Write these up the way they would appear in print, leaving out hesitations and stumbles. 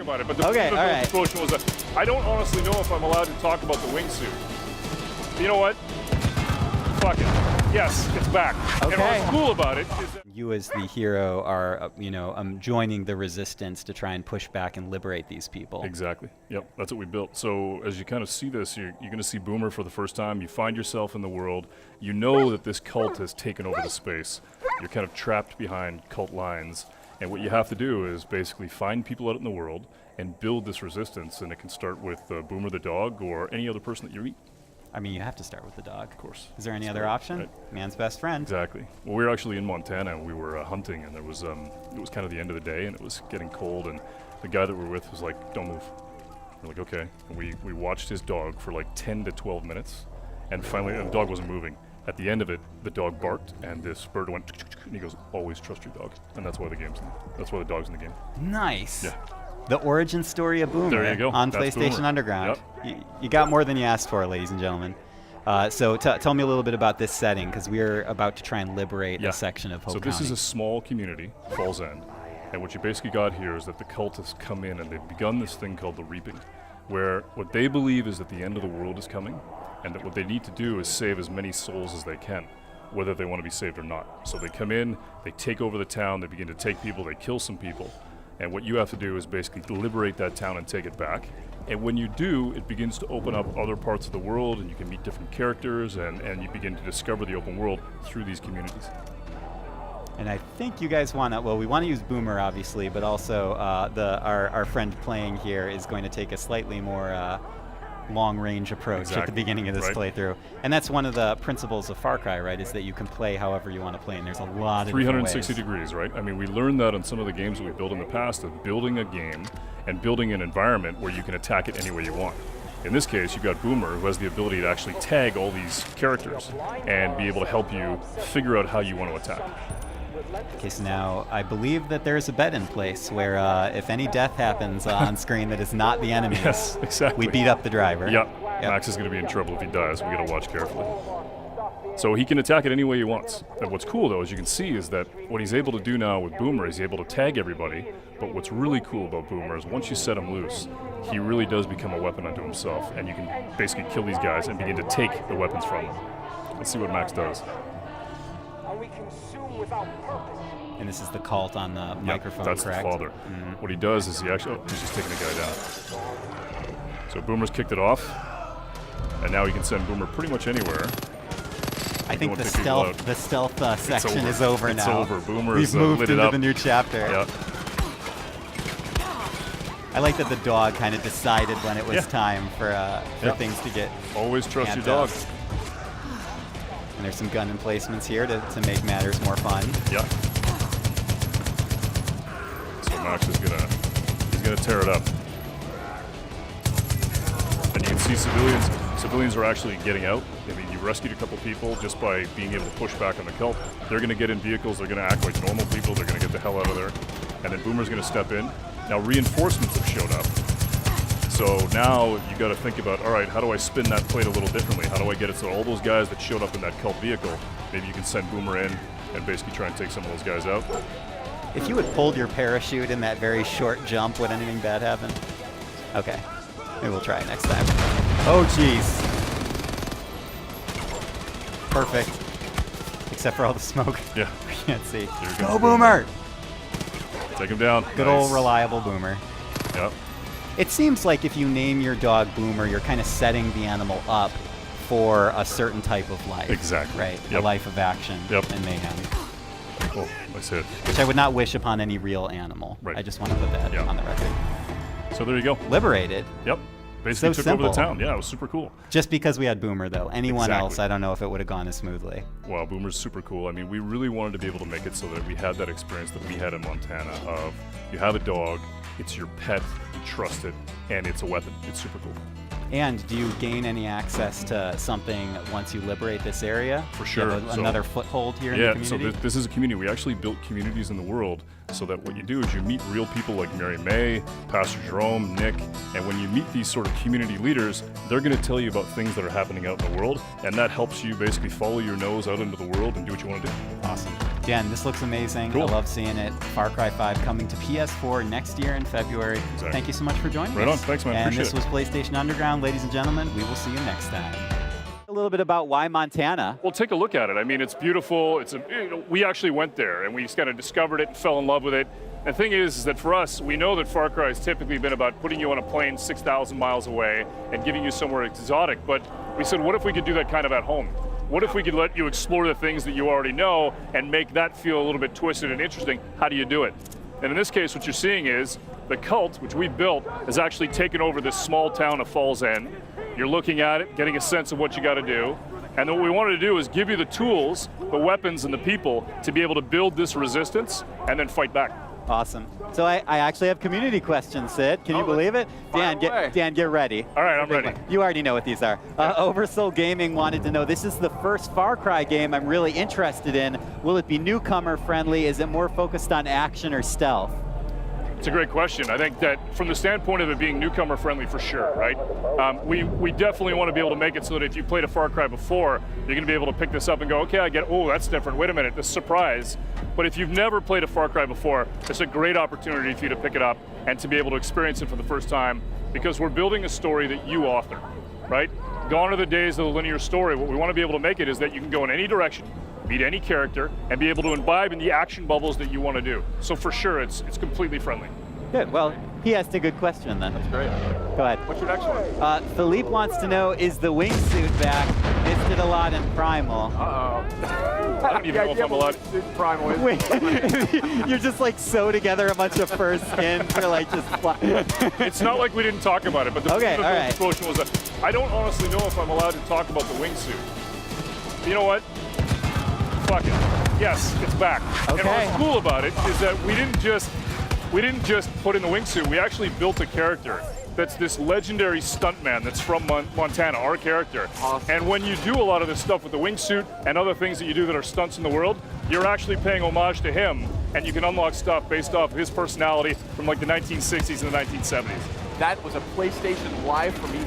about it, but the okay, all right. promotion was that I don't honestly know if I'm allowed to talk about the wingsuit. You know what? Fuck it. Yes, it's back. Okay. And what's cool about it is that You as the hero are, joining the resistance to try and push back and liberate these people. Exactly. Yep, that's what we built. So as you kind of see this, you're going to see Boomer for the first time. You find yourself in the world. You know that this cult has taken over the space. You're kind of trapped behind cult lines. And what you have to do is basically find people out in the world and build this resistance. And it can start with Boomer the dog or any other person that you meet. I mean, you have to start with the dog. Of course. Is there any other option? Right. Man's best friend. Exactly. Well, we were actually in Montana and we were hunting, and there was it was kind of the end of the day and it was getting cold, and the guy that we were with was like, "Don't move." We're like, "Okay." And we watched his dog for like 10 to 12 minutes, and finally the dog wasn't moving. At the end of it, the dog barked and this bird went, and he goes, "Always trust your dog." And that's why the dog's in the game. Nice. Yeah. The origin story of Boomer There you go. on That's PlayStation Boomer. Underground. Yep. You got more than you asked for, ladies and gentlemen. So tell me a little bit about this setting, because we're about to try and liberate a section of Hope So this County. is a small community, Falls End, and what you basically got here is that the cultists come in and they've begun this thing called the Reaping, where what they believe is that the end of the world is coming, and that what they need to do is save as many souls as they can, whether they want to be saved or not. So they come in, they take over the town, they begin to take people, they kill some people, and what you have to do is basically liberate that town and take it back. And when you do, it begins to open up other parts of the world, and you can meet different characters, and you begin to discover the open world through these communities. And I think you guys want to, well, we want to use Boomer, obviously, but also our friend playing here is going to take a slightly more long-range approach at the beginning of this playthrough. And that's one of the principles of Far Cry, right, is that you can play however you want to play, and there's a lot of 360 degrees, right? I mean, we learned that on some of the games that we built in the past, of building a game and building an environment where you can attack it any way you want. In this case, you've got Boomer, who has the ability to actually tag all these characters and be able to help you figure out how you want to attack. Okay, so now I believe that there's a bet in place where if any death happens on screen that is not the enemies, Yes, exactly. we beat up the driver. Yep. Max is going to be in trouble if he dies. We got to watch carefully. So he can attack it any way he wants. And what's cool, though, as you can see, is that what he's able to do now with Boomer is he's able to tag everybody. But what's really cool about Boomer is once you set him loose, he really does become a weapon unto himself, and you can basically kill these guys and begin to take the weapons from them. Let's see what Max does. And this is the cult on the microphone, that's correct? the father. Mm-hmm. What he does is he's just taking the guy down. So Boomer's kicked it off, and now he can send Boomer pretty much anywhere. I think the stealth section is over now. It's over. Boomer We've is moved lit it into up. the new chapter. Yeah. I like that the dog kind of decided when it was time for things to get. Always trust your amped dog. up. And there's some gun emplacements here to make matters more fun. Yeah. So Max is gonna tear it up. And you can see civilians are actually getting out. I mean, you rescued a couple people just by being able to push back on the cult. They're gonna get in vehicles, they're gonna act like normal people, they're gonna get the hell out of there. And then Boomer's gonna step in. Now reinforcements have showed up. So now you got to think about, all right, how do I spin that plate a little differently? How do I get it so all those guys that showed up in that cult vehicle, maybe you can send Boomer in and basically try and take some of those guys out. If you had pulled your parachute in that very short jump, would anything bad happen? Okay. Maybe we'll try it next time. Oh, jeez. Perfect. Except for all the smoke. Yeah. We can't see. Go, Boomer! Take him down. Good old reliable Boomer. Yep. It seems like if you name your dog Boomer, you're kind of setting the animal up for a certain type of life. Exactly. Right? Yep. A life of action and mayhem. Oh, nice hit. Which I would not wish upon any real animal. Right. I just want to put that on the record. So there you go. Liberated. Yep. Basically So took over the simple. town. Yeah, it was super cool. Just because we had Boomer, though. Anyone Exactly. else, I don't know if it would have gone as smoothly. Wow, Boomer's super cool. I mean, we really wanted to be able to make it so that we had that experience that we had in Montana of you have a dog, it's your pet, you trust it, and it's a weapon. It's super cool. And do you gain any access to something once you liberate this area? For Do sure. you have another foothold here in the Yeah, community? so this is a community. We actually built communities in the world so that what you do is you meet real people like Mary May, Pastor Jerome, Nick, and when you meet these sort of community leaders, they're going to tell you about things that are happening out in the world, and that helps you basically follow your nose out into the world and do what you want to do. Awesome. Dan, this looks amazing. Cool. I love seeing it. Far Cry 5 coming to PS4 next year in February. Exactly. Thank you so much for joining Right us. on. Thanks, man. And Appreciate this it. was PlayStation Underground. Ladies and gentlemen, we will see you next time. A little bit about why Montana. Well, take a look at it. I mean, it's beautiful. We actually went there and we just kind of discovered it and fell in love with it. The thing is that for us, we know that Far Cry has typically been about putting you on a plane 6,000 miles away and giving you somewhere exotic. But we said, what if we could do that kind of at home? What if we could let you explore the things that you already know and make that feel a little bit twisted and interesting? How do you do it? And in this case, what you're seeing is the cult, which we built, has actually taken over this small town of Falls End. You're looking at it, getting a sense of what you got to do. And then what we wanted to do is give you the tools, the weapons, and the people to be able to build this resistance and then fight back. Awesome. So I actually have community questions, Sid. Can you believe it? Dan, get ready. All right, I'm ready. You already know what these are. Oversoul Gaming wanted to know, this is the first Far Cry game I'm really interested in. Will it be newcomer friendly? Is it more focused on action or stealth? It's a great question. I think that from the standpoint of it being newcomer friendly, for sure, right? We definitely want to be able to make it so that if you played a Far Cry before, you're going to be able to pick this up and go, okay, I get, oh, that's different. Wait a minute, this surprise. But if you've never played a Far Cry before, it's a great opportunity for you to pick it up and to be able to experience it for the first time, because we're building a story that you author, right? Gone are the days of the linear story. What we want to be able to make it is that you can go in any direction, meet any character, and be able to imbibe in the action bubbles that you want to do. So for sure, it's completely friendly. Good. Well, he asked a good question then. That's great. Go ahead. What's your next one? Philippe wants to know, is the wingsuit back? Missed it a lot in Primal. I don't even know if I'm allowed. Primal is. Wait, you're just like sew together a bunch of fur skins for like just It's not like we didn't talk about it, but the Okay, the all right. explosion was I don't honestly know if I'm allowed to talk about the wingsuit. You know what? Fuck it. Yes, it's back. And Okay. what's cool about it is that we didn't just put in the wingsuit. We actually built a character that's this legendary stuntman that's from Montana, our character. Awesome. And when you do a lot of this stuff with the wingsuit and other things that you do that are stunts in the world, you're actually paying homage to him, and you can unlock stuff based off his personality from like the 1960s and the 1970s. That was a PlayStation Live for me.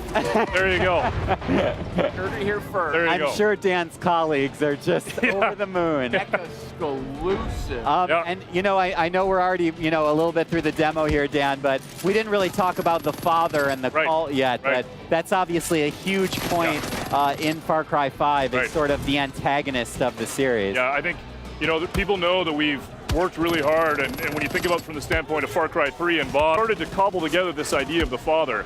There you go. Heard it here first. There you I'm go. sure Dan's colleagues are just over the moon. Exclusive. Yeah. And you know, I know we're already, you know, a little bit through the demo here, Dan, but we didn't really talk about the father and the Right. cult yet. Right. But that's obviously a huge point in Far Cry 5. It's Right. sort of the antagonist of the series. Yeah, I think, you know, that people know that we've worked really hard, and when you think about it from the standpoint of Far Cry 3 and Bob, started to cobble together this idea of the father.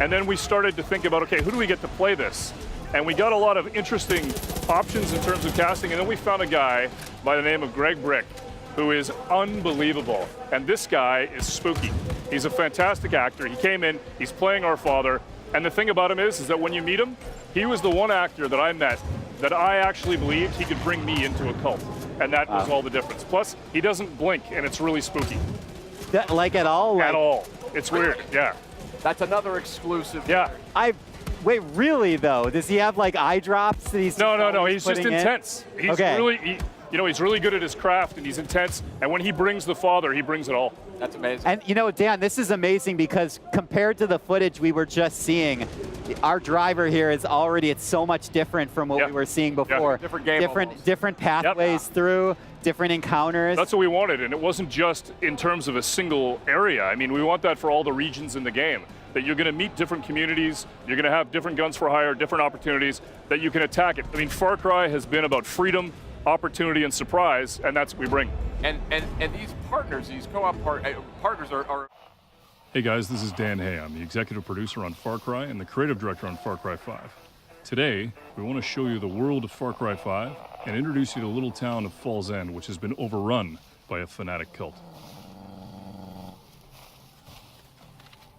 And then we started to think about, okay, who do we get to play this? And we got a lot of interesting options in terms of casting, and then we found a guy by the name of Greg Brick, who is unbelievable. And this guy is spooky. He's a fantastic actor. He came in, he's playing our father, and the thing about him is that when you meet him, he was the one actor that I met that I actually believed he could bring me into a cult. And that was all the difference. Plus, he doesn't blink, and it's really spooky. Like at all? Like, At all. It's weird, yeah. That's another exclusive. Yeah. Wait, really though? Does he have like eye drops that he's No, always he's just putting in? intense. He's Okay. really, he's really good at his craft, and he's intense. And when he brings the father, he brings it all. That's amazing. And you know, Dan, this is amazing because compared to the footage we were just seeing, our driver here is already, it's so much different from what Yep. we were seeing before. Yep. Different game almost. different pathways through, different encounters. That's what we wanted, and it wasn't just in terms of a single area. I mean, we want that for all the regions in the game, that you're going to meet different communities, you're going to have different guns for hire, different opportunities, that you can attack it. I mean, Far Cry has been about freedom, opportunity, and surprise, and that's what we bring. And these partners, these co-op partners are. Hey guys, this is Dan Hay. I'm the executive producer on Far Cry and the creative director on Far Cry 5. Today, we want to show you the world of Far Cry 5 and introduce you to the little town of Falls End, which has been overrun by a fanatic cult.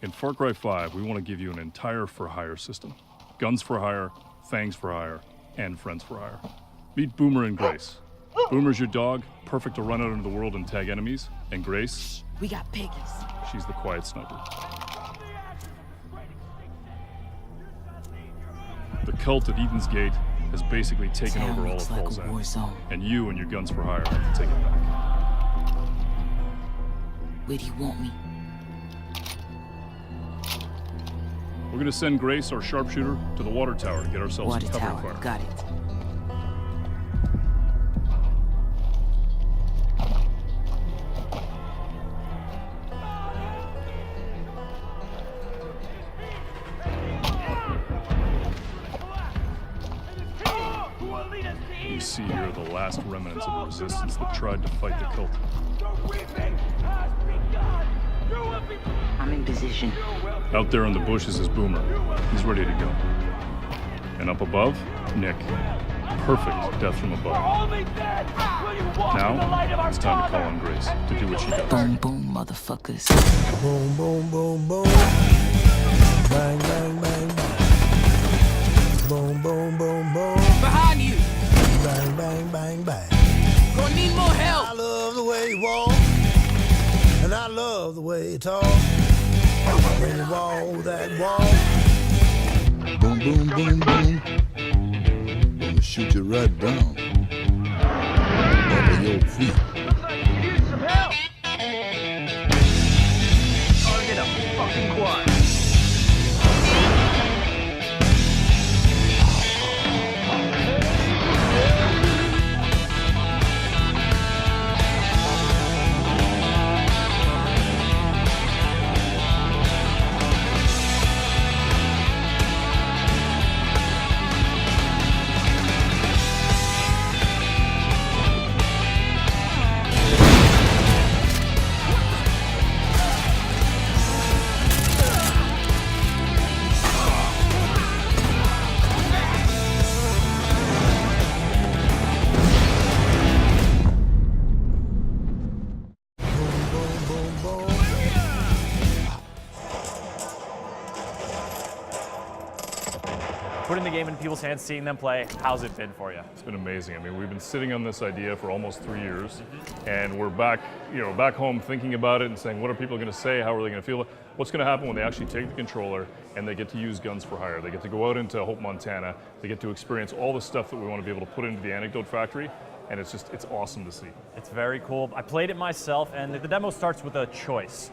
In Far Cry 5, we want to give you an entire for-hire system. Guns for hire, fangs for hire, and friends for hire. Meet Boomer and Grace. Boomer's your dog, perfect to run out into the world and tag enemies. And Grace, We got piggies. she's the quiet sniper. The cult at Eden's Gate has basically taken over all of Sounds like Falls a End. war zone. And you and your guns for hire have to take it back. Where do you want me? We're gonna send Grace, our sharpshooter, to the water tower to get ourselves Water some cover tower. fire. Got it. see here are the last remnants of the resistance that tried to fight the cult. I'm in position. Out there in the bushes is Boomer. He's ready to go. And up above, Nick. Perfect death from above. Now, it's time to call on Grace to do what she does. Boom, boom, motherfuckers. Boom, boom, boom, boom. Bang, bang, bang, bang. Boom, boom, boom, boom. Behind you. Bang, bang, bang, bang. Gonna need more help. I love the way you walk, and I love the way you talk. When you walk that walk. Boom, boom, boom, boom. Gonna shoot you right down under your feet. Looks like you need some help. Target a fucking quad. Putting the game in people's hands, seeing them play, how's it been for you? It's been amazing. I mean, we've been sitting on this idea for almost 3 years, and we're back, back home thinking about it and saying, what are people going to say? How are they going to feel? What's going to happen when they actually take the controller and they get to use guns for hire? They get to go out into Hope, Montana. They get to experience all the stuff that we want to be able to put into the Anecdote Factory, and it's awesome to see. It's very cool. I played it myself, and the demo starts with a choice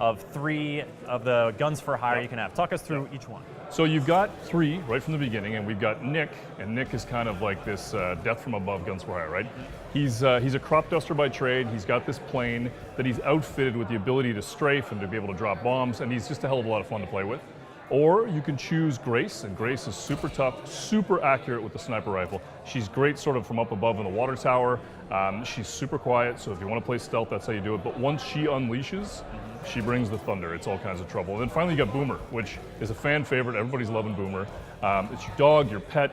of 3 of the guns for hire you can have. Talk us through each one. So you've got 3 right from the beginning, and we've got Nick, and Nick is kind of like this death from above guns for hire, right? He's a crop duster by trade. He's got this plane that he's outfitted with the ability to strafe and to be able to drop bombs, and he's just a hell of a lot of fun to play with. Or you can choose Grace, and Grace is super tough, super accurate with the sniper rifle. She's great sort of from up above in the water tower. She's super quiet, so if you want to play stealth, that's how you do it. But once she unleashes, she brings the thunder. It's all kinds of trouble. And then finally you got Boomer, which is a fan favorite. Everybody's loving Boomer. It's your dog, your pet,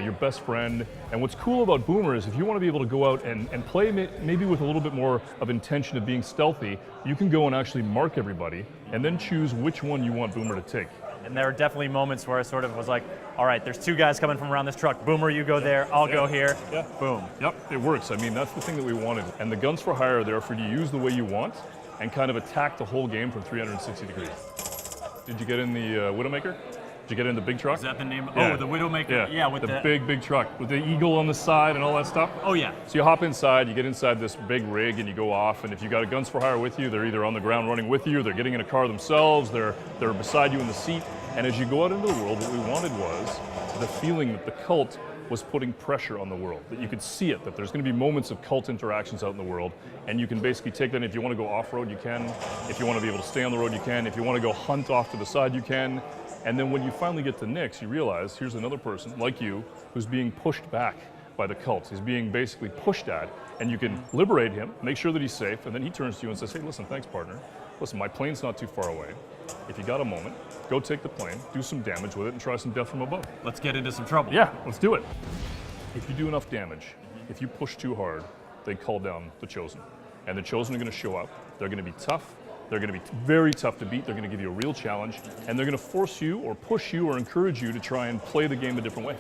your best friend. And what's cool about Boomer is if you want to be able to go out and play maybe with a little bit more of intention of being stealthy, you can go and actually mark everybody and then choose which one you want Boomer to take. And there are definitely moments where I sort of was like, all right, there's 2 guys coming from around this truck. Boomer, you go there, I'll go here. Yeah. Boom. Yep, it works. I mean, that's the thing that we wanted. And the guns for hire are there for you to use the way you want and kind of attack the whole game from 360 degrees. Did you get in the Widowmaker? Did you get in the big truck? Is that the name? Yeah. Oh, the Widowmaker. Yeah, with the big truck with the eagle on the side and all that stuff. Oh yeah. So you hop inside, you get inside this big rig, and you go off. And if you got a guns for hire with you, they're either on the ground running with you, they're getting in a car themselves, they're beside you in the seat. And as you go out into the world, what we wanted was the feeling that the cult was putting pressure on the world, that you could see it, that there's going to be moments of cult interactions out in the world, and you can basically take that. If you want to go off-road, you can. If you want to be able to stay on the road, you can. If you want to go hunt off to the side, you can. And then when you finally get to Nick's, you realize here's another person like you who's being pushed back by the cult. He's being basically pushed at, and you can liberate him, make sure that he's safe, and then he turns to you and says, hey, listen, thanks, partner. Listen, my plane's not too far away. If you got a moment, go take the plane, do some damage with it, and try some death from above. Let's get into some trouble. Yeah, let's do it. If you do enough damage, if you push too hard, they call down the Chosen. And the Chosen are going to show up. They're going to be tough. They're going to be very tough to beat. They're going to give you a real challenge. And they're going to force you or push you or encourage you to try and play the game a different way.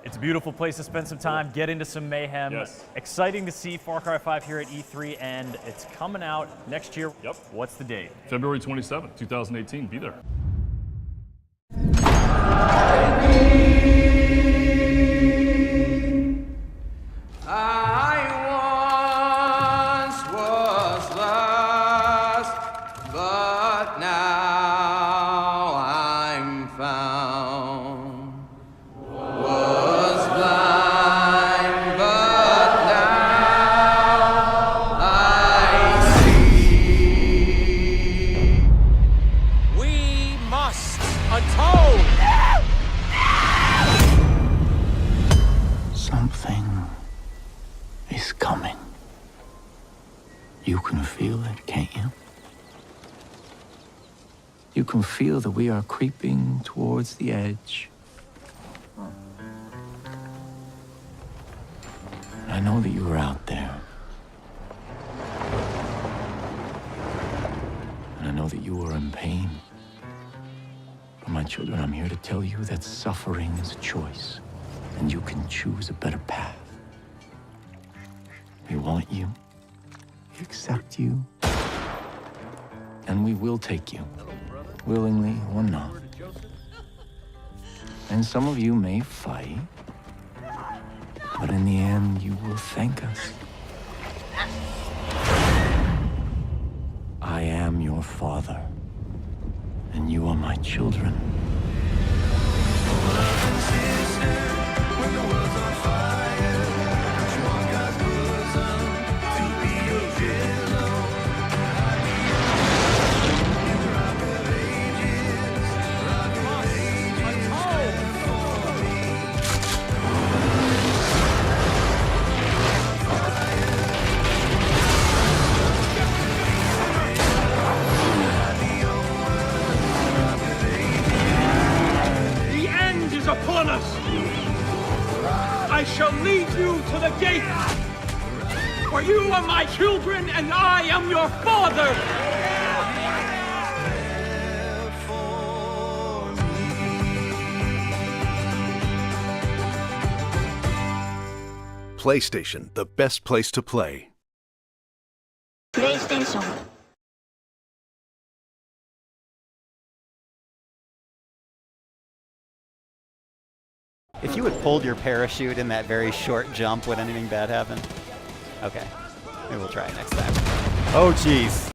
It's a beautiful place to spend some time, get into some mayhem. Yes. Exciting to see Far Cry 5 here at E3, and it's coming out next year. Yep. What's the date? February 27th, 2018. Be there. I once was lost, but now I'm found. Was blind, but now I see. We must atone. Something feel it, can't you? You can feel that we are creeping towards the edge. I know that you are out there. And I know that you are in pain. But my children, I'm here to tell you that suffering is a choice, and you can choose a better path. We want you, we accept you, and we will take you, willingly or not. And some of you may fight, but in the end, you will thank us. I am your father, and you are my children. The end is upon us. I shall lead you to the gate. For you are my children, and I am your father. PlayStation, the best place to play. PlayStation. If you had pulled your parachute in that very short jump, would anything bad happen? Okay. Maybe we'll try it next time. Oh, jeez.